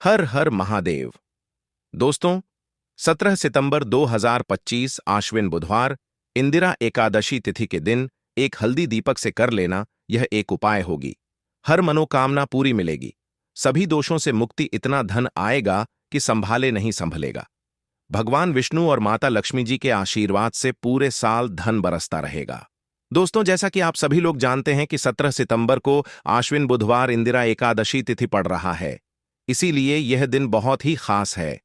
हर हर महादेव। दोस्तों, 17 सितंबर 2025 आश्विन बुधवार, इंदिरा एकादशी तिथि के दिन एक हल्दी दीपक से कर लेना यह एक उपाय होगी। हर मनोकामना पूरी मिलेगी। सभी दोषों से मुक्ति, इतना धन आएगा कि संभाले नहीं संभलेगा। भगवान विष्णु और माता लक्ष्मी जी के आशीर्वाद से पूरे साल धन बरसता रहेगा। दोस्तों, जैसा कि आप सभी लोग जानते हैं कि 17 सितंबर को आश्विन बुधवार इंदिरा एकादशी तिथि पड़ रहा है। इसीलिए यह दिन बहुत ही खास है।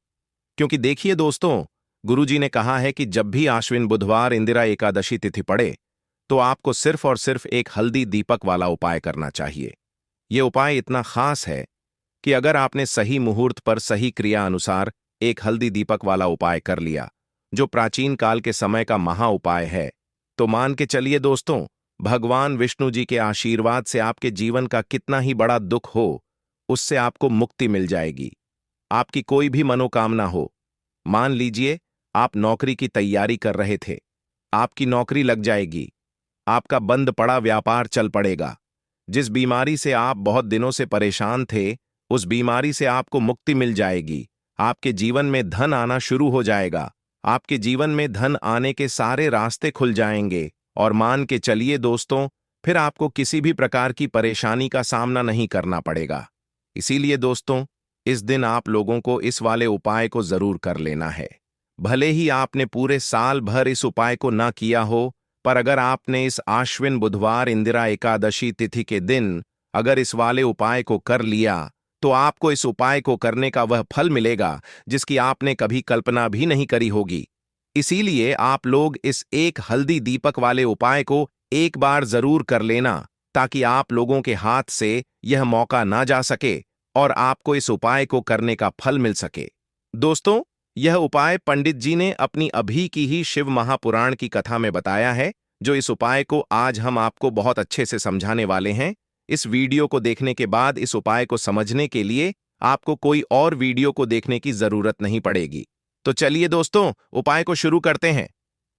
क्योंकि देखिए दोस्तों, गुरुजी ने कहा है कि जब भी आश्विन बुधवार इंदिरा एकादशी तिथि पड़े तो आपको सिर्फ और सिर्फ एक हल्दी दीपक वाला उपाय करना चाहिए। यह उपाय इतना खास है कि अगर आपने सही मुहूर्त पर सही क्रिया अनुसार एक हल्दी दीपक वाला उपाय कर लिया, जो प्राचीन काल के समय का महा उपाय है, तो मान के चलिए दोस्तों, भगवान विष्णु जी के आशीर्वाद से आपके जीवन का कितना ही बड़ा दुख हो, उससे आपको मुक्ति मिल जाएगी। आपकी कोई भी मनोकामना हो, मान लीजिए आप नौकरी की तैयारी कर रहे थे, आपकी नौकरी लग जाएगी, आपका बंद पड़ा व्यापार चल पड़ेगा, जिस बीमारी से आप बहुत दिनों से परेशान थे, उस बीमारी से आपको मुक्ति मिल जाएगी। आपके जीवन में धन आना शुरू हो जाएगा। आपके जीवन में धन आने के सारे रास्ते खुल जाएंगे और मान के चलिए दोस्तों, फिर आपको किसी भी प्रकार की परेशानी का सामना नहीं करना पड़ेगा। इसीलिए दोस्तों, इस दिन आप लोगों को इस वाले उपाय को जरूर कर लेना है। भले ही आपने पूरे साल भर इस उपाय को ना किया हो, पर अगर आपने इस आश्विन बुधवार इंदिरा एकादशी तिथि के दिन अगर इस वाले उपाय को कर लिया, तो आपको इस उपाय को करने का वह फल मिलेगा जिसकी आपने कभी कल्पना भी नहीं करी होगी। इसीलिए आप लोग इस एक हल्दी दीपक वाले उपाय को एक बार जरूर कर लेना, ताकि आप लोगों के हाथ से यह मौका ना जा सके और आपको इस उपाय को करने का फल मिल सके। दोस्तों, यह उपाय पंडित जी ने अपनी अभी की ही शिव महापुराण की कथा में बताया है, जो इस उपाय को आज हम आपको बहुत अच्छे से समझाने वाले हैं। इस वीडियो को देखने के बाद इस उपाय को समझने के लिए आपको कोई और वीडियो को देखने की जरूरत नहीं पड़ेगी। तो चलिए दोस्तों, उपाय को शुरू करते हैं।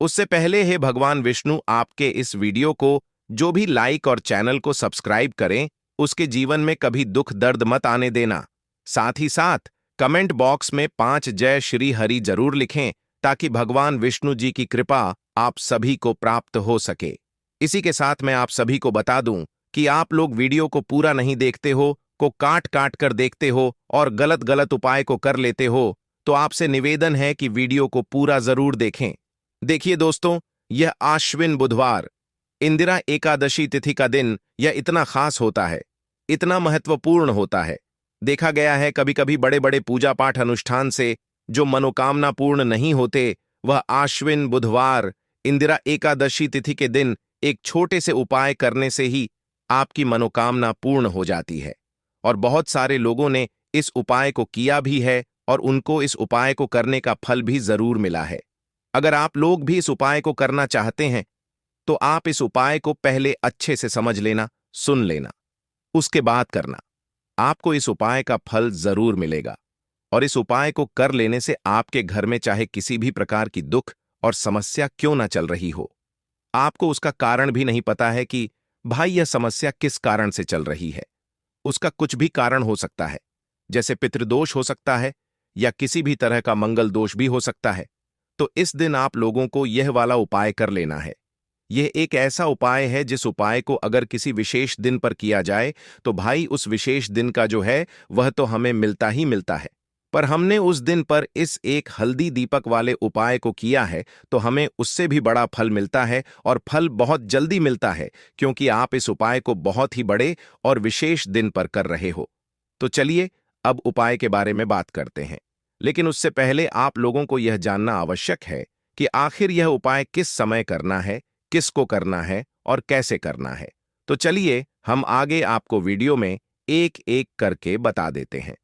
उससे पहले हे भगवान विष्णु आपके इस वीडियो को जो भी लाइक और चैनल को सब्सक्राइब करें, उसके जीवन में कभी दुख दर्द मत आने देना। साथ ही साथ कमेंट बॉक्स में 5 जय श्री हरि जरूर लिखें, ताकि भगवान विष्णु जी की कृपा आप सभी को प्राप्त हो सके। इसी के साथ मैं आप सभी को बता दूं कि आप लोग वीडियो को पूरा नहीं देखते हो, को काट काट कर देखते हो और गलत गलत उपाय को कर लेते हो, तो आपसे निवेदन है कि वीडियो को पूरा जरूर देखें। देखिए दोस्तों, यह आश्विन बुधवार इंदिरा एकादशी तिथि का दिन यह इतना खास होता है, इतना महत्वपूर्ण होता है। देखा गया है कभी कभी बड़े बड़े पूजा पाठ अनुष्ठान से जो मनोकामना पूर्ण नहीं होते, वह आश्विन बुधवार इंदिरा एकादशी तिथि के दिन एक छोटे से उपाय करने से ही आपकी मनोकामना पूर्ण हो जाती है। और बहुत सारे लोगों ने इस उपाय को किया भी है और उनको इस उपाय को करने का फल भी जरूर मिला है। अगर आप लोग भी इस उपाय को करना चाहते हैं, तो आप इस उपाय को पहले अच्छे से समझ लेना, सुन लेना, उसके बाद करना। आपको इस उपाय का फल जरूर मिलेगा। और इस उपाय को कर लेने से आपके घर में चाहे किसी भी प्रकार की दुख और समस्या क्यों ना चल रही हो, आपको उसका कारण भी नहीं पता है कि भाई यह समस्या किस कारण से चल रही है। उसका कुछ भी कारण हो सकता है, जैसे पितृदोष हो सकता है या किसी भी तरह का मंगल दोष भी हो सकता है। तो इस दिन आप लोगों को यह वाला उपाय कर लेना है। यह एक ऐसा उपाय है जिस उपाय को अगर किसी विशेष दिन पर किया जाए, तो भाई उस विशेष दिन का जो है वह तो हमें मिलता ही मिलता है। पर हमने उस दिन पर इस एक हल्दी दीपक वाले उपाय को किया है, तो हमें उससे भी बड़ा फल मिलता है, और फल बहुत जल्दी मिलता है, क्योंकि आप इस उपाय को बहुत ही बड़े और विशेष दिन पर कर रहे हो। तो चलिए अब उपाय के बारे में बात करते हैं। लेकिन उससे पहले आप लोगों को यह जानना आवश्यक है कि आखिर यह उपाय किस समय करना है, किसको करना है और कैसे करना है। तो चलिए हम आगे आपको वीडियो में एक एक करके बता देते हैं।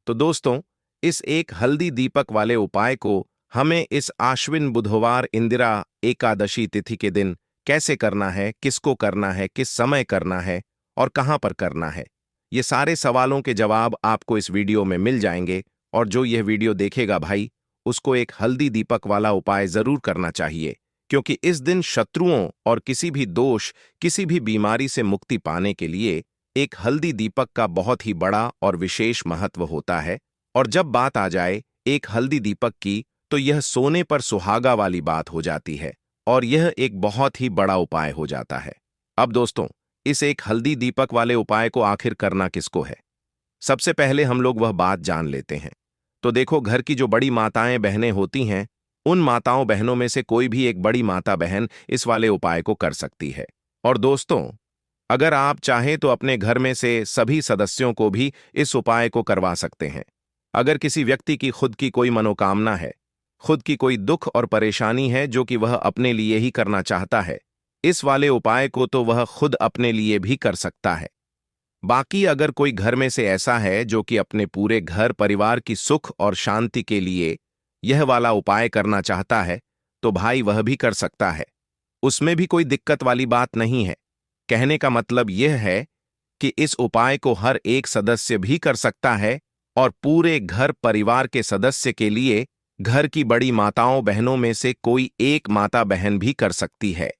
तो दोस्तों, इस एक हल्दी दीपक वाले उपाय को हमें इस आश्विन बुधवार इंदिरा एकादशी तिथि के दिन कैसे करना है, किसको करना है, किस समय करना है और कहां पर करना है, ये सारे सवालों के जवाब आपको इस वीडियो में मिल जाएंगे। और जो यह वीडियो देखेगा भाई, उसको एक हल्दी दीपक वाला उपाय जरूर करना चाहिए, क्योंकि इस दिन शत्रुओं और किसी भी दोष, किसी भी बीमारी से मुक्ति पाने के लिए एक हल्दी दीपक का बहुत ही बड़ा और विशेष महत्व होता है। और जब बात आ जाए एक हल्दी दीपक की, तो यह सोने पर सुहागा वाली बात हो जाती है और यह एक बहुत ही बड़ा उपाय हो जाता है। अब दोस्तों, इस एक हल्दी दीपक वाले उपाय को आखिर करना किसको है? सबसे पहले हम लोग वह बात जान लेते हैं। तो देखो, घर की जो बड़ी माताएं बहनें होती हैं, उन माताओं बहनों में से कोई भी एक बड़ी माता बहन इस वाले उपाय को कर सकती है। और दोस्तों, अगर आप चाहें तो अपने घर में से सभी सदस्यों को भी इस उपाय को करवा सकते हैं। अगर किसी व्यक्ति की खुद की कोई मनोकामना है, खुद की कोई दुख और परेशानी है जो कि वह अपने लिए ही करना चाहता है, इस वाले उपाय को तो वह खुद अपने लिए भी कर सकता है। बाकी अगर कोई घर में से ऐसा है जो कि अपने पूरे घर परिवार की सुख और शांति के लिए यह वाला उपाय करना चाहता है, तो भाई वह भी कर सकता है। उसमें भी कोई दिक्कत वाली बात नहीं है। कहने का मतलब यह है कि इस उपाय को हर एक सदस्य भी कर सकता है और पूरे घर परिवार के सदस्य के लिए घर की बड़ी माताओं बहनों में से कोई एक माता बहन भी कर सकती है।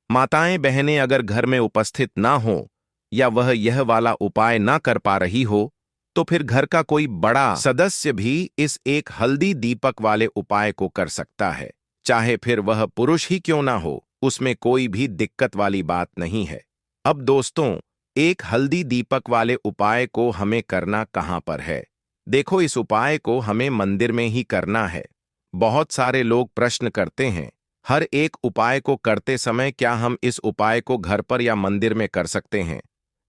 माताएं बहनें अगर घर में उपस्थित ना हो या वह यह वाला उपाय ना कर पा रही हो, तो फिर घर का कोई बड़ा सदस्य भी इस एक हल्दी दीपक वाले उपाय को कर सकता है। चाहे फिर वह पुरुष ही क्यों ना हो, उसमें कोई भी दिक्कत वाली बात नहीं है। अब दोस्तों, एक हल्दी दीपक वाले उपाय को हमें करना कहां पर है? देखो, इस उपाय को हमें मंदिर में ही करना है। बहुत सारे लोग प्रश्न करते हैं, हर एक उपाय को करते समय क्या हम इस उपाय को घर पर या मंदिर में कर सकते हैं?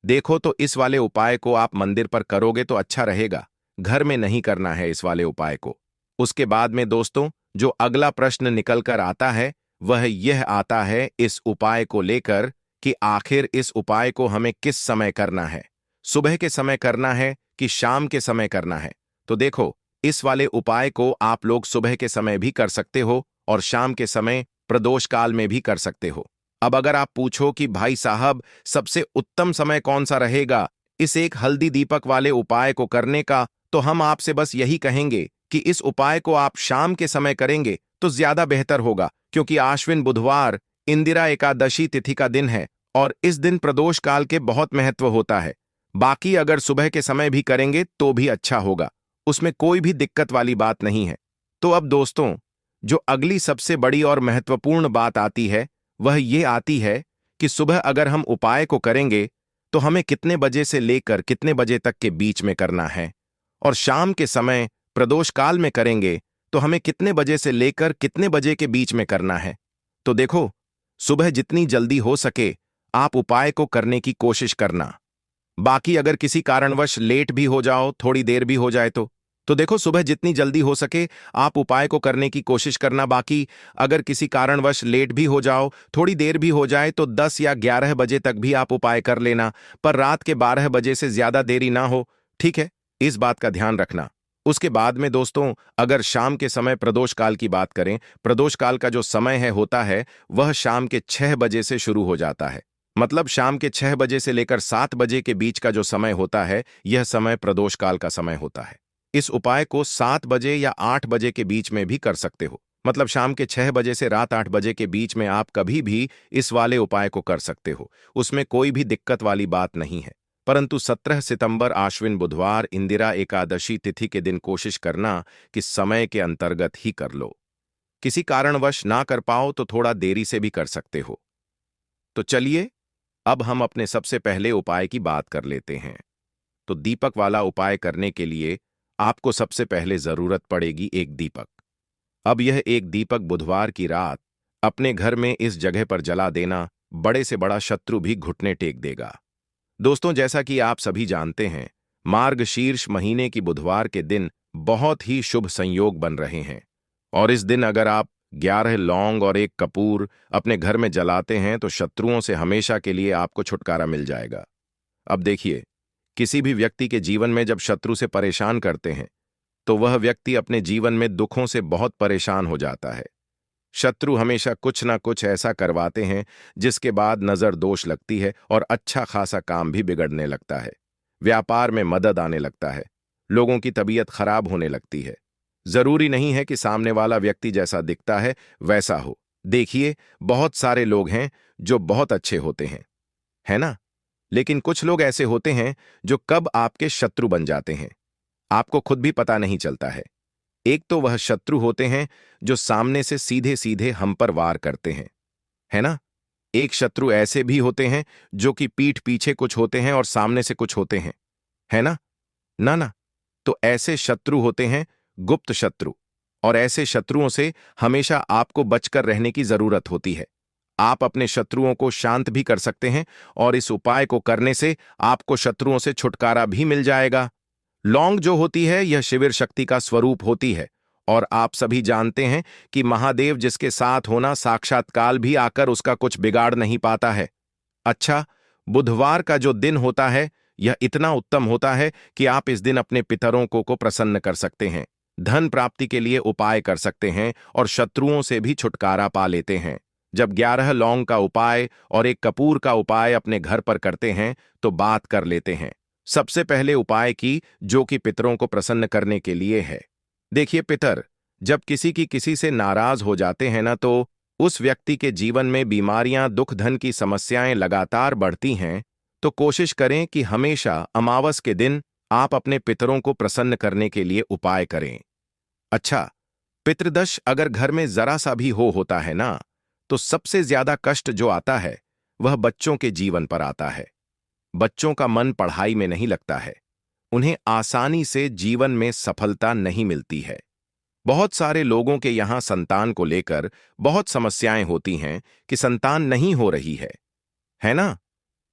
देखो, तो इस वाले उपाय को आप मंदिर पर करोगे तो अच्छा रहेगा, घर में नहीं करना है इस वाले उपाय को। उसके बाद में दोस्तों, जो अगला प्रश्न निकल कर आता है वह यह आता है इस उपाय को लेकर कि आखिर इस उपाय को हमें किस समय करना है, सुबह के समय करना है कि शाम के समय करना है? तो देखो, इस वाले उपाय को आप लोग सुबह के समय भी कर सकते हो और शाम के समय प्रदोष काल में भी कर सकते हो। अब अगर आप पूछो कि भाई साहब, सबसे उत्तम समय कौन सा रहेगा इस एक हल्दी दीपक वाले उपाय को करने का, तो हम आपसे बस यही कहेंगे कि इस उपाय को आप शाम के समय करेंगे तो ज्यादा बेहतर होगा, क्योंकि आश्विन बुधवार इंदिरा एकादशी तिथि का दिन है और इस दिन प्रदोष काल के बहुत महत्व होता है। बाकी अगर सुबह के समय भी करेंगे तो भी अच्छा होगा, उसमें कोई भी दिक्कत वाली बात नहीं है। तो अब दोस्तों, जो अगली सबसे बड़ी और महत्वपूर्ण बात आती है वह ये आती है कि सुबह अगर हम उपाय को करेंगे तो हमें कितने बजे से लेकर कितने बजे तक के बीच में करना है, और शाम के समय प्रदोष काल में करेंगे तो हमें कितने बजे से लेकर कितने बजे के बीच में करना है। तो देखो, सुबह जितनी जल्दी हो सके आप उपाय को करने की कोशिश करना। बाकी अगर किसी कारणवश लेट भी हो जाओ, थोड़ी देर भी हो जाए तो देखो, सुबह जितनी जल्दी हो सके आप उपाय को करने की कोशिश करना। बाकी अगर किसी कारणवश लेट भी हो जाओ, थोड़ी देर भी हो जाए, तो 10 या 11 बजे तक भी आप उपाय कर लेना, पर रात के 12 बजे से ज्यादा देरी ना हो, ठीक है? इस बात का ध्यान रखना। उसके बाद में दोस्तों, अगर शाम के समय प्रदोष काल की बात करें, प्रदोष काल का जो समय है होता है वह शाम के 6 बजे से शुरू हो जाता है। मतलब शाम के 6 बजे से लेकर 7 बजे के बीच का जो समय होता है, यह समय प्रदोष काल का समय होता है। इस उपाय को 7 बजे या 8 बजे के बीच में भी कर सकते हो। मतलब शाम के 6 बजे से रात 8 बजे के बीच में आप कभी भी इस वाले उपाय को कर सकते हो, उसमें कोई भी दिक्कत वाली बात नहीं है। परंतु 17 सितंबर आश्विन बुधवार इंदिरा एकादशी तिथि के दिन कोशिश करना कि समय के अंतर्गत ही कर लो। किसी कारणवश ना कर पाओ तो थोड़ा देरी से भी कर सकते हो। तो चलिए, अब हम अपने सबसे पहले उपाय की बात कर लेते हैं। तो दीपक वाला उपाय करने के लिए आपको सबसे पहले जरूरत पड़ेगी एक दीपक। अब यह एक दीपक बुधवार की रात अपने घर में इस जगह पर जला देना, बड़े से बड़ा शत्रु भी घुटने टेक देगा। दोस्तों, जैसा कि आप सभी जानते हैं, मार्गशीर्ष महीने की बुधवार के दिन बहुत ही शुभ संयोग बन रहे हैं और इस दिन अगर आप 11 लौंग और एक कपूर अपने घर में जलाते हैं तो शत्रुओं से हमेशा के लिए आपको छुटकारा मिल जाएगा। अब देखिए, किसी भी व्यक्ति के जीवन में जब शत्रु से परेशान करते हैं तो वह व्यक्ति अपने जीवन में दुखों से बहुत परेशान हो जाता है। शत्रु हमेशा कुछ ना कुछ ऐसा करवाते हैं जिसके बाद नजर दोष लगती है और अच्छा खासा काम भी बिगड़ने लगता है। व्यापार में मदद आने लगता है, लोगों की तबीयत खराब होने लगती है। जरूरी नहीं है कि सामने वाला व्यक्ति जैसा दिखता है वैसा हो। देखिए, बहुत सारे लोग हैं जो बहुत अच्छे होते हैं, है ना? लेकिन कुछ लोग ऐसे होते हैं जो कब आपके शत्रु बन जाते हैं। आपको खुद भी पता नहीं चलता है। एक तो वह शत्रु होते हैं जो सामने से सीधे सीधे हम पर वार करते हैं, है ना? एक शत्रु ऐसे भी होते हैं जो कि पीठ पीछे कुछ होते हैं और सामने से कुछ होते हैं, है ना? ना ना। तो ऐसे शत्रु होते हैं गुप्त शत्रु, और ऐसे शत्रुओं से हमेशा आपको बचकर रहने की जरूरत होती है। आप अपने शत्रुओं को शांत भी कर सकते हैं, और इस उपाय को करने से आपको शत्रुओं से छुटकारा भी मिल जाएगा। लौंग जो होती है यह शिविर शक्ति का स्वरूप होती है, और आप सभी जानते हैं कि महादेव जिसके साथ होना साक्षात काल भी आकर उसका कुछ बिगाड़ नहीं पाता है। अच्छा, बुधवार का जो दिन होता है यह इतना उत्तम होता है कि आप इस दिन अपने पितरों को प्रसन्न कर सकते हैं, धन प्राप्ति के लिए उपाय कर सकते हैं और शत्रुओं से भी छुटकारा पा लेते हैं। जब 11 लौंग का उपाय और एक कपूर का उपाय अपने घर पर करते हैं तो बात कर लेते हैं सबसे पहले उपाय की, जो कि पितरों को प्रसन्न करने के लिए है। देखिए पितर, जब किसी की किसी से नाराज हो जाते हैं ना, तो उस व्यक्ति के जीवन में बीमारियां, दुख, धन की समस्याएं लगातार बढ़ती हैं। तो कोशिश करें कि हमेशा अमावस के दिन आप अपने पितरों को प्रसन्न करने के लिए उपाय करें। अच्छा, पितृदोष अगर घर में जरा सा भी होता है ना, तो सबसे ज्यादा कष्ट जो आता है वह बच्चों के जीवन पर आता है। बच्चों का मन पढ़ाई में नहीं लगता है, उन्हें आसानी से जीवन में सफलता नहीं मिलती है। बहुत सारे लोगों के यहां संतान को लेकर बहुत समस्याएं होती हैं कि संतान नहीं हो रही है ना?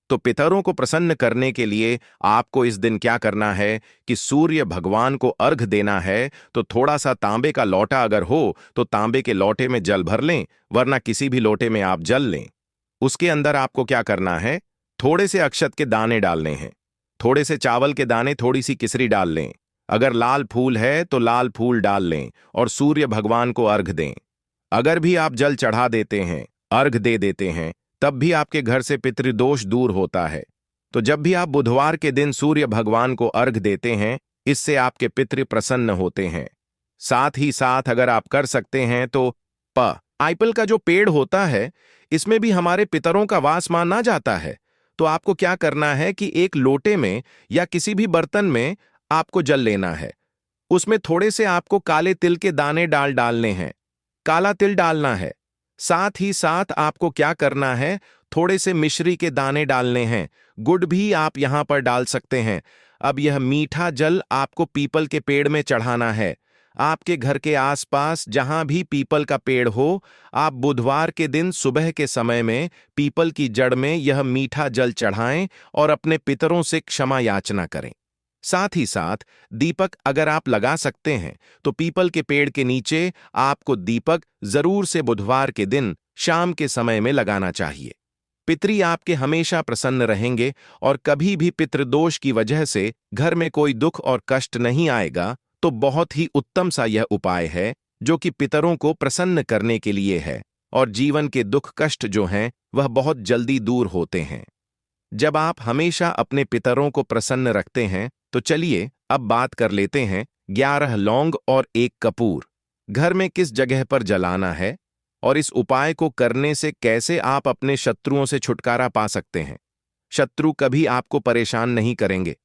तो पितरों को प्रसन्न करने के लिए आपको इस दिन क्या करना है कि सूर्य भगवान को अर्घ देना है। तो थोड़ा सा तांबे का लोटा अगर हो तो तांबे के लोटे में जल भर लें, वरना किसी भी लोटे में आप जल लें। उसके अंदर आपको क्या करना है, थोड़े से अक्षत के दाने डालने हैं, थोड़े से चावल के दाने, थोड़ी सी किसरी डाल लें। अगर लाल फूल है तो लाल फूल डाल लें और सूर्य भगवान को अर्घ दें। अगर भी आप जल चढ़ा देते हैं, अर्घ दे देते हैं, तब भी आपके घर से पितृदोष दूर होता है। तो जब भी आप बुधवार के दिन सूर्य भगवान को अर्घ देते हैं, इससे आपके पितृ प्रसन्न होते हैं। साथ ही साथ अगर आप कर सकते हैं तो आइपल का जो पेड़ होता है, इसमें भी हमारे पितरों का वास माना जाता है। तो आपको क्या करना है कि एक लोटे में या किसी भी बर्तन में आपको जल लेना है। उसमें थोड़े से आपको काले तिल के दाने डालने हैं, काला तिल डालना है। साथ ही साथ आपको क्या करना है, थोड़े से मिश्री के दाने डालने हैं, गुड़ भी आप यहां पर डाल सकते हैं। अब यह मीठा जल आपको पीपल के पेड़ में चढ़ाना है। आपके घर के आसपास जहां भी पीपल का पेड़ हो, आप बुधवार के दिन सुबह के समय में पीपल की जड़ में यह मीठा जल चढ़ाएं और अपने पितरों से क्षमा याचना करें। साथ ही साथ दीपक अगर आप लगा सकते हैं तो पीपल के पेड़ के नीचे आपको दीपक जरूर से बुधवार के दिन शाम के समय में लगाना चाहिए। पितरी आपके हमेशा प्रसन्न रहेंगे और कभी भी पितृदोष की वजह से घर में कोई दुख और कष्ट नहीं आएगा। तो बहुत ही उत्तम सा यह उपाय है जो कि पितरों को प्रसन्न करने के लिए है, और जीवन के दुख कष्ट जो हैं वह बहुत जल्दी दूर होते हैं जब आप हमेशा अपने पितरों को प्रसन्न रखते हैं। तो चलिए अब बात कर लेते हैं 11 लौंग और 1 कपूर घर में किस जगह पर जलाना है, और इस उपाय को करने से कैसे आप अपने शत्रुओं से छुटकारा पा सकते हैं। शत्रु कभी आपको परेशान नहीं करेंगे।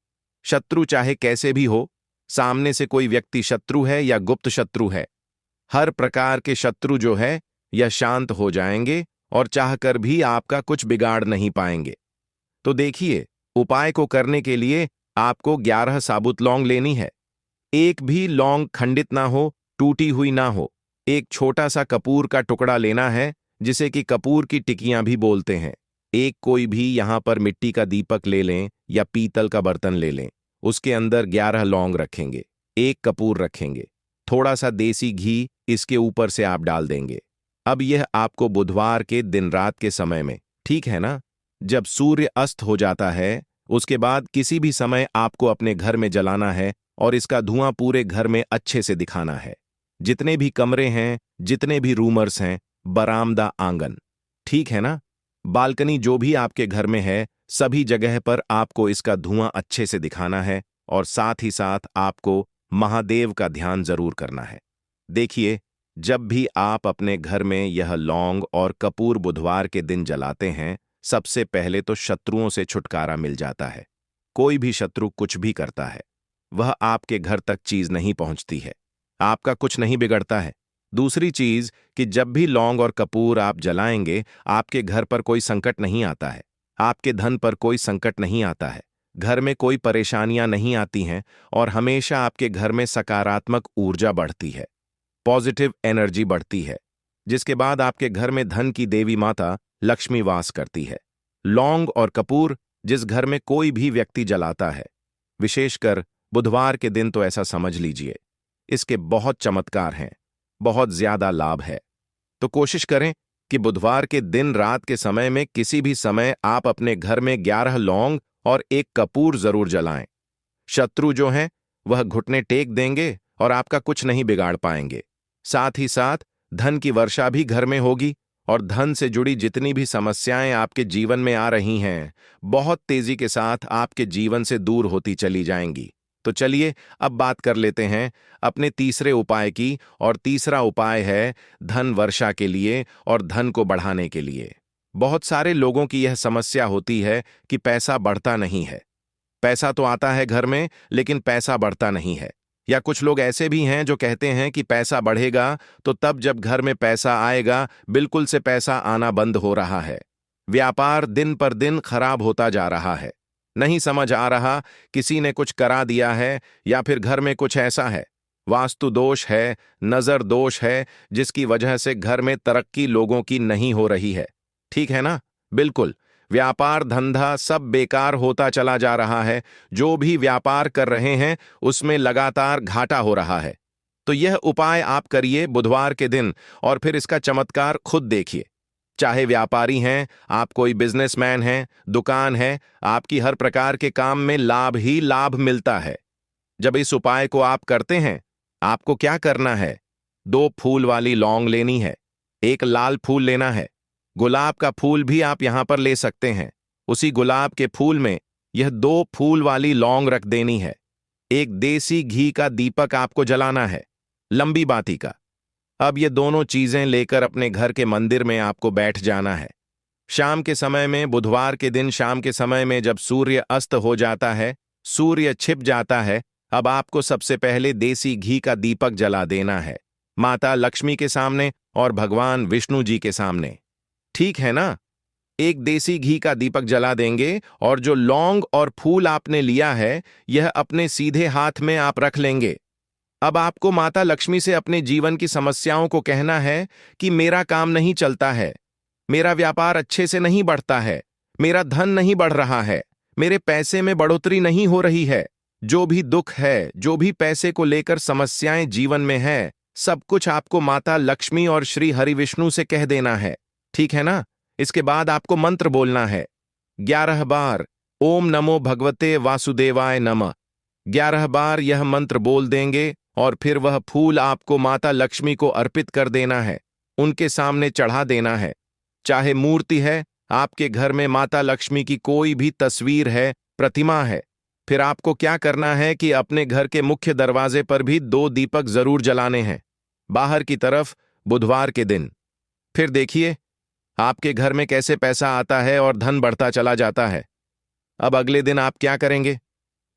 शत्रु चाहे कैसे भी हो, सामने से कोई व्यक्ति शत्रु है या गुप्त शत्रु है, हर प्रकार के शत्रु जो है यह शांत हो जाएंगे और चाहकर भी आपका कुछ बिगाड़ नहीं पाएंगे। तो देखिए, उपाय को करने के लिए आपको 11 साबुत लौंग लेनी है। एक भी लौंग खंडित ना हो, टूटी हुई ना हो। एक छोटा सा कपूर का टुकड़ा लेना है, जिसे कि कपूर की टिकियां भी बोलते हैं। एक कोई भी यहां पर मिट्टी का दीपक ले लें या पीतल का बर्तन ले लें। उसके अंदर 11 लौंग रखेंगे, 1 कपूर रखेंगे, थोड़ा सा देसी घी इसके ऊपर से आप डाल देंगे। अब यह आपको बुधवार के दिन रात के समय में, ठीक है ना, जब सूर्य अस्त हो जाता है, उसके बाद किसी भी समय आपको अपने घर में जलाना है और इसका धुआं पूरे घर में अच्छे से दिखाना है। जितने भी कमरे हैं, जितने भी रूमर्स हैं, बरामदा, आंगन, ठीक है ना, बालकनी जो भी आपके घर में है, सभी जगह पर आपको इसका धुआं अच्छे से दिखाना है। और साथ ही साथ आपको महादेव का ध्यान जरूर करना है। देखिए, जब भी आप अपने घर में यह लौंग और कपूर बुधवार के दिन जलाते हैं, सबसे पहले तो शत्रुओं से छुटकारा मिल जाता है। कोई भी शत्रु कुछ भी करता है, वह आपके घर तक चीज नहीं पहुंचती है। आपका कुछ नहीं बिगड़ता है। दूसरी चीज कि जब भी लौंग और कपूर आप जलाएंगे, आपके घर पर कोई संकट नहीं आता है, आपके धन पर कोई संकट नहीं आता है, घर में कोई परेशानियां नहीं आती हैं और हमेशा आपके घर में सकारात्मक ऊर्जा बढ़ती है, पॉजिटिव एनर्जी बढ़ती है, जिसके बाद आपके घर में धन की देवी माता लक्ष्मी वास करती है। लौंग और कपूर जिस घर में कोई भी व्यक्ति जलाता है, विशेषकर बुधवार के दिन, तो ऐसा समझ लीजिए इसके बहुत चमत्कार हैं, बहुत ज्यादा लाभ है। तो कोशिश करें कि बुधवार के दिन रात के समय में किसी भी समय आप अपने घर में 11 लौंग और 1 कपूर जरूर जलाएं। शत्रु जो हैं वह घुटने टेक देंगे और आपका कुछ नहीं बिगाड़ पाएंगे। साथ ही साथ धन की वर्षा भी घर में होगी और धन से जुड़ी जितनी भी समस्याएं आपके जीवन में आ रही हैं, बहुत तेजी के साथ आपके जीवन से दूर होती चली जाएंगी। तो चलिए अब बात कर लेते हैं अपने तीसरे उपाय की, और तीसरा उपाय है धन वर्षा के लिए और धन को बढ़ाने के लिए। बहुत सारे लोगों की यह समस्या होती है कि पैसा बढ़ता नहीं है। पैसा तो आता है घर में, लेकिन पैसा बढ़ता नहीं है। या कुछ लोग ऐसे भी हैं जो कहते हैं कि पैसा बढ़ेगा तो तब जब घर में पैसा आएगा, बिल्कुल से पैसा आना बंद हो रहा है। व्यापार दिन पर दिन खराब होता जा रहा है। नहीं समझ आ रहा, किसी ने कुछ करा दिया है या फिर घर में कुछ ऐसा है, वास्तु दोष है, नजर दोष है, जिसकी वजह से घर में तरक्की लोगों की नहीं हो रही है। ठीक है ना? बिल्कुल। व्यापार धंधा सब बेकार होता चला जा रहा है। जो भी व्यापार कर रहे हैं उसमें लगातार घाटा हो रहा है। तो यह उपाय आप करिए बुधवार के दिन और फिर इसका चमत्कार खुद देखिए। चाहे व्यापारी हैं, आप कोई बिजनेसमैन हैं, दुकान है, आपकी हर प्रकार के काम में लाभ ही लाभ मिलता है। जब इस उपाय को आप करते हैं, आपको क्या करना है? 2 फूल वाली लौंग लेनी है, 1 लाल फूल लेना है, गुलाब का फूल भी आप यहां पर ले सकते हैं। उसी गुलाब के फूल में यह 2 फूल वाली लौंग रख देनी है। 1 देसी घी का दीपक आपको जलाना है, लंबी बाती का। अब ये दोनों चीजें लेकर अपने घर के मंदिर में आपको बैठ जाना है। शाम के समय में, बुधवार के दिन शाम के समय में जब सूर्य अस्त हो जाता है, सूर्य छिप जाता है, अब आपको सबसे पहले देसी घी का दीपक जला देना है, माता लक्ष्मी के सामने और भगवान विष्णु जी के सामने। ठीक है ना? 1 देसी घी का दीपक जला देंगे और जो लौंग और फूल आपने लिया है, यह अपने सीधे हाथ में आप रख लेंगे। अब आपको माता लक्ष्मी से अपने जीवन की समस्याओं को कहना है कि मेरा काम नहीं चलता है, मेरा व्यापार अच्छे से नहीं बढ़ता है, मेरा धन नहीं बढ़ रहा है, मेरे पैसे में बढ़ोतरी नहीं हो रही है। जो भी दुख है, जो भी पैसे को लेकर समस्याएं जीवन में है, सब कुछ आपको माता लक्ष्मी और श्री हरि विष्णु से कह देना है। ठीक है ना? इसके बाद आपको मंत्र बोलना है 11 बार, ओम नमो भगवते वासुदेवाय नमः। 11 बार यह मंत्र बोल देंगे और फिर वह फूल आपको माता लक्ष्मी को अर्पित कर देना है, उनके सामने चढ़ा देना है। चाहे मूर्ति है, आपके घर में माता लक्ष्मी की कोई भी तस्वीर है, प्रतिमा है, फिर आपको क्या करना है कि अपने घर के मुख्य दरवाजे पर भी 2 दीपक जरूर जलाने हैं, बाहर की तरफ, बुधवार के दिन। फिर देखिए आपके घर में कैसे पैसा आता है और धन बढ़ता चला जाता है। अब अगले दिन आप क्या करेंगे?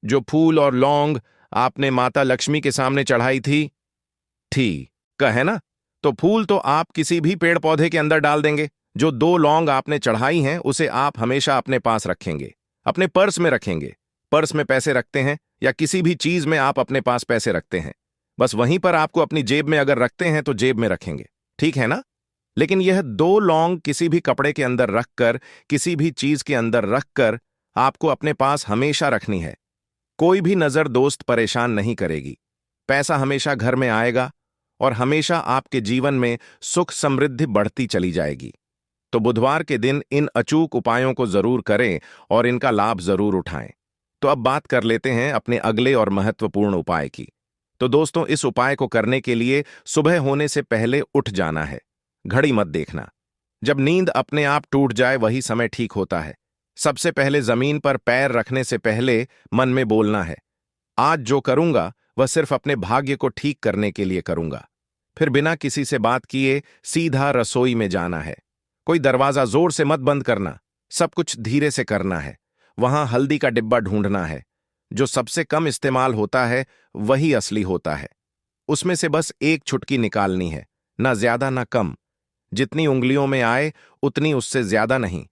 जो फूल और लौंग आपने माता लक्ष्मी के सामने चढ़ाई थी, ठीक है ना, तो फूल तो आप किसी भी पेड़ पौधे के अंदर डाल देंगे। जो 2 लौंग आपने चढ़ाई हैं उसे आप हमेशा अपने पास रखेंगे, अपने पर्स में रखेंगे। पर्स में पैसे रखते हैं या किसी भी चीज में आप अपने पास पैसे रखते हैं, बस वहीं पर आपको अपनी जेब में अगर रखते हैं तो जेब में रखेंगे। ठीक है ना? लेकिन यह 2 लौंग किसी भी कपड़े के अंदर रखकर, किसी भी चीज के अंदर रखकर आपको अपने पास हमेशा रखनी है। कोई भी नजर दोस्त परेशान नहीं करेगी। पैसा हमेशा घर में आएगा और हमेशा आपके जीवन में सुख समृद्धि बढ़ती चली जाएगी। तो बुधवार के दिन इन अचूक उपायों को जरूर करें और इनका लाभ जरूर उठाएं। तो अब बात कर लेते हैं अपने अगले और महत्वपूर्ण उपाय की। तो दोस्तों, इस उपाय को करने के लिए सुबह होने से पहले उठ जाना है। घड़ी मत देखना। जब नींद अपने आप टूट जाए वही समय ठीक होता है। सबसे पहले जमीन पर पैर रखने से पहले मन में बोलना है, आज जो करूंगा वह सिर्फ अपने भाग्य को ठीक करने के लिए करूंगा। फिर बिना किसी से बात किए सीधा रसोई में जाना है। कोई दरवाजा जोर से मत बंद करना, सब कुछ धीरे से करना है। वहां हल्दी का डिब्बा ढूंढना है। जो सबसे कम इस्तेमाल होता है वही असली होता है। उसमें से बस एक चुटकी निकालनी है, ना ज्यादा ना कम। जितनी उंगलियों में आए उतनी, उससे ज्यादा नहीं।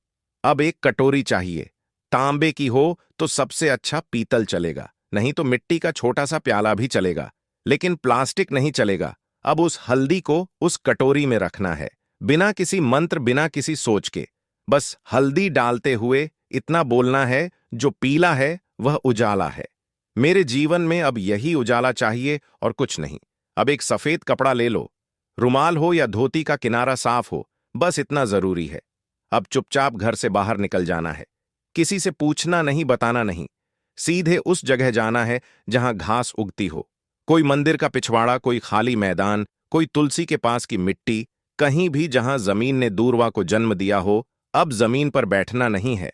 अब एक कटोरी चाहिए। तांबे की हो तो सबसे अच्छा पीतल चलेगा, नहीं तो मिट्टी का छोटा सा प्याला भी चलेगा, लेकिन प्लास्टिक नहीं चलेगा। अब उस हल्दी को उस कटोरी में रखना है, बिना किसी मंत्र, बिना किसी सोच के। बस हल्दी डालते हुए इतना बोलना है, जो पीला है वह उजाला है। मेरे जीवन में अब यही उजाला चाहिए और कुछ नहीं। अब एक सफेद कपड़ा ले लो, रुमाल हो या धोती का किनारा साफ हो, बस इतना जरूरी है। अब चुपचाप घर से बाहर निकल जाना है। किसी से पूछना नहीं, बताना नहीं। सीधे उस जगह जाना है जहां घास उगती हो। कोई मंदिर का पिछवाड़ा, कोई खाली मैदान, कोई तुलसी के पास की मिट्टी, कहीं भी जहां जमीन ने दूरवा को जन्म दिया हो। अब जमीन पर बैठना नहीं है,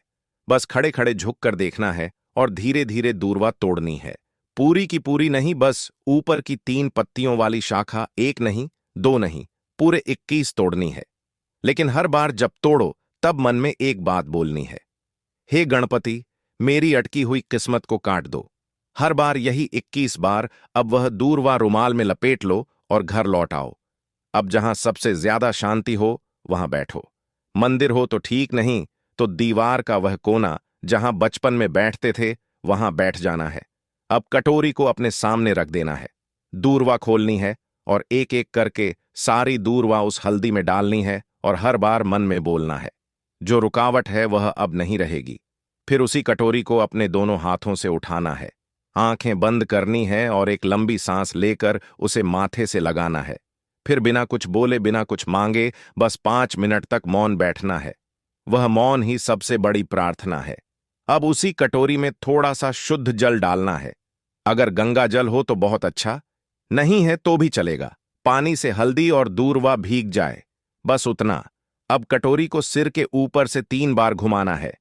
बस खड़े खड़े झुक कर देखना है और धीरे धीरे दूरवा तोड़नी है। पूरी की पूरी नहीं, बस ऊपर की 3 पत्तियों वाली शाखा, एक नहीं, 2 नहीं, पूरे 21 तोड़नी है। लेकिन हर बार जब तोड़ो तब मन में एक बात बोलनी है, हे गणपति, मेरी अटकी हुई किस्मत को काट दो। हर बार यही 21 बार। अब वह दूरवा रुमाल में लपेट लो और घर लौट आओ। अब जहां सबसे ज्यादा शांति हो वहां बैठो। मंदिर हो तो ठीक, नहीं तो दीवार का वह कोना जहां बचपन में बैठते थे वहां बैठ जाना है। अब कटोरी को अपने सामने रख देना है, दूरवा खोलनी है और एक एक करके सारी दूरवा उस हल्दी में डालनी है और हर बार मन में बोलना है, जो रुकावट है वह अब नहीं रहेगी। फिर उसी कटोरी को अपने दोनों हाथों से उठाना है, आंखें बंद करनी है और एक लंबी सांस लेकर उसे माथे से लगाना है। फिर बिना कुछ बोले, बिना कुछ मांगे, बस 5 मिनट तक मौन बैठना है। वह मौन ही सबसे बड़ी प्रार्थना है। अब उसी कटोरी में थोड़ा सा शुद्ध जल डालना है। अगर गंगा जल हो तो बहुत अच्छा, नहीं है तो भी चलेगा। पानी से हल्दी और दूरवा भीग जाए, बस उतना। अब कटोरी को सिर के ऊपर से 3 बार घुमाना है,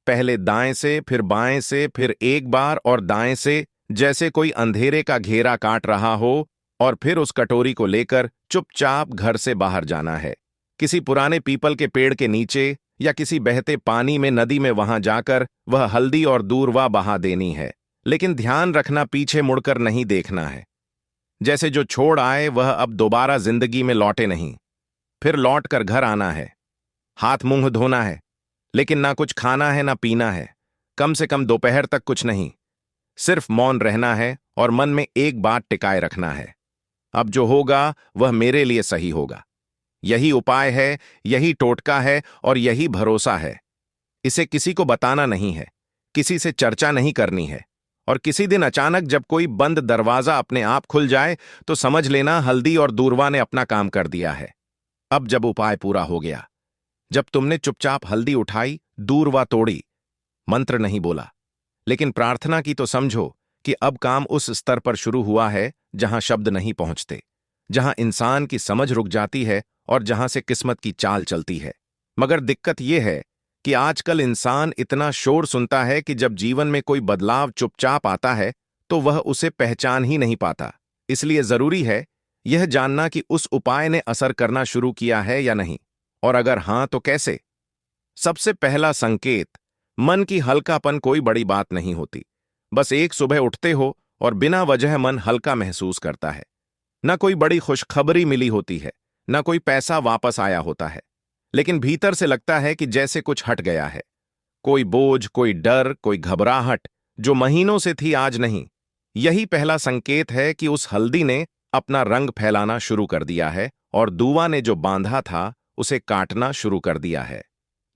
पहले दाएं से, फिर बाएं से, फिर एक बार और दाएं से, जैसे कोई अंधेरे का घेरा काट रहा हो। और फिर उस कटोरी को लेकर चुपचाप घर से बाहर जाना है, किसी पुराने पीपल के पेड़ के नीचे या किसी बहते पानी में, नदी में, वहां जाकर वह हल्दी और दूरवा बहा देनी है। लेकिन ध्यान रखना, पीछे मुड़कर नहीं देखना है। जैसे जो छोड़ आए वह अब दोबारा जिंदगी में लौटे नहीं। फिर लौट कर घर आना है, हाथ मुंह धोना है, लेकिन ना कुछ खाना है ना पीना है। कम से कम दोपहर तक कुछ नहीं, सिर्फ मौन रहना है और मन में एक बात टिकाए रखना है, अब जो होगा वह मेरे लिए सही होगा। यही उपाय है, यही टोटका है और यही भरोसा है। इसे किसी को बताना नहीं है, किसी से चर्चा नहीं करनी है। और किसी दिन अचानक जब कोई बंद दरवाजा अपने आप खुल जाए तो समझ लेना हल्दी और दूरवा ने अपना काम कर दिया है। अब जब उपाय पूरा हो गया, जब तुमने चुपचाप हल्दी उठाई, दूरवा तोड़ी, मंत्र नहीं बोला, लेकिन प्रार्थना की, तो समझो कि अब काम उस स्तर पर शुरू हुआ है जहां शब्द नहीं पहुंचते, जहां इंसान की समझ रुक जाती है और जहां से किस्मत की चाल चलती है। मगर दिक्कत यह है कि आजकल इंसान इतना शोर सुनता है कि जब जीवन में कोई बदलाव चुपचाप आता है तो वह उसे पहचान ही नहीं पाता। इसलिए जरूरी है यह जानना कि उस उपाय ने असर करना शुरू किया है या नहीं, और अगर हां तो कैसे। सबसे पहला संकेत, मन की हल्कापन। कोई बड़ी बात नहीं होती, बस एक सुबह उठते हो और बिना वजह मन हल्का महसूस करता है। न कोई बड़ी खुशखबरी मिली होती है, न कोई पैसा वापस आया होता है, लेकिन भीतर से लगता है कि जैसे कुछ हट गया है। कोई बोझ, कोई डर, कोई घबराहट जो महीनों से थी आज नहीं। यही पहला संकेत है कि उस हल्दी ने अपना रंग फैलाना शुरू कर दिया है और दूवा ने जो बांधा था उसे काटना शुरू कर दिया है।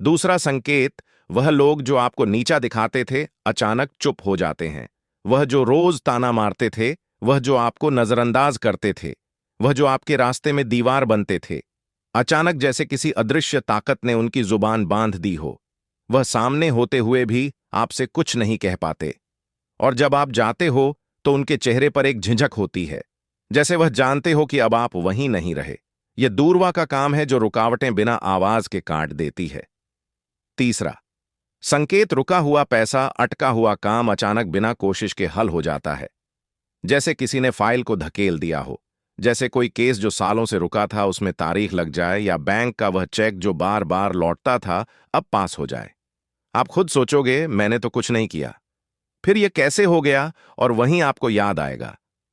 दूसरा संकेत, वह लोग जो आपको नीचा दिखाते थे अचानक चुप हो जाते हैं। वह जो रोज ताना मारते थे, वह जो आपको नजरअंदाज करते थे, वह जो आपके रास्ते में दीवार बनते थे, अचानक जैसे किसी अदृश्य ताकत ने उनकी जुबान बांध दी हो। वह सामने होते हुए भी आपसे कुछ नहीं कह पाते, और जब आप जाते हो तो उनके चेहरे पर एक झिझक होती है, जैसे वह जानते हो कि अब आप वहीं नहीं रहे। यह दूरवा का काम है जो रुकावटें बिना आवाज के काट देती है। तीसरा संकेत, रुका हुआ पैसा, अटका हुआ काम अचानक बिना कोशिश के हल हो जाता है। जैसे किसी ने फाइल को धकेल दिया हो, जैसे कोई केस जो सालों से रुका था उसमें तारीख लग जाए, या बैंक का वह चेक जो बार बार लौटता था अब पास हो जाए। आप खुद सोचोगे मैंने तो कुछ नहीं किया, फिर यह कैसे हो गया, और वहीं आपको याद आएगा